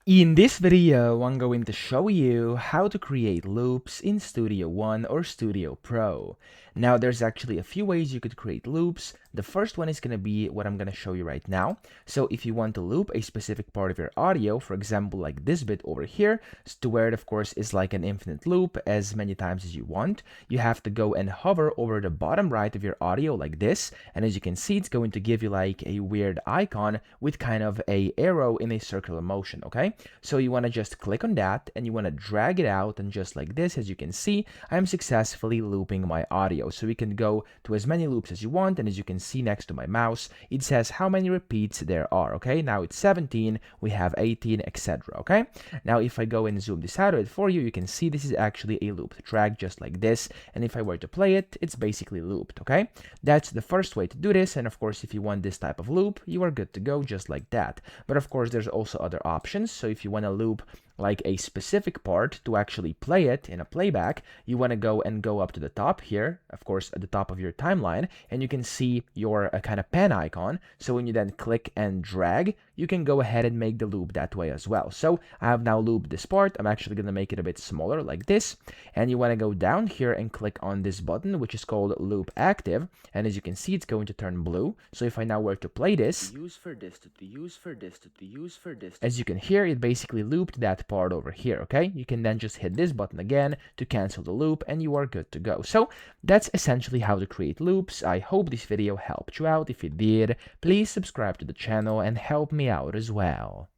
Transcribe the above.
In this video, I'm going to show you how to create loops in Studio One or Studio Pro. Now, there's actually a few ways you could create loops. The first one is going to be what I'm going to show you right now. So if you want to loop a specific part of your audio, for example, like this bit over here, to where it, of course, is like an infinite loop as many times as you want, you have to go and hover over the bottom right of your audio like this. And as you can see, it's going to give you like a weird icon with kind of a arrow in a circular motion, okay? So you want to just click on that and you want to drag it out, and just like this, as you can see, I'm successfully looping my audio. So we can go to as many loops as you want, and as you can see next to my mouse, it says how many repeats there are, okay? Now it's 17, we have 18, etc., okay? Now if I go and zoom this out of it for you, you can see this is actually a looped track just like this, and if I were to play it, it's basically looped, okay? That's the first way to do this, and of course if you want this type of loop, you are good to go just like that. But of course there's also other options. So if you want to loop like a specific part to actually play it in a playback, you want to go up to the top here, of course at the top of your timeline, and you can see your kind of pen icon. So when you then click and drag, you can go ahead and make the loop that way as well. So I have now looped this part. I'm actually going to make it a bit smaller like this, and you want to go down here and click on this button which is called loop active, and as you can see, it's going to turn blue. So if I now were to play this, as you can hear, it basically looped that part over here, okay? You can then just hit this button again to cancel the loop, and you are good to go. So that's essentially how to create loops. I hope this video helped you out. If it did, please subscribe to the channel and help me out as well.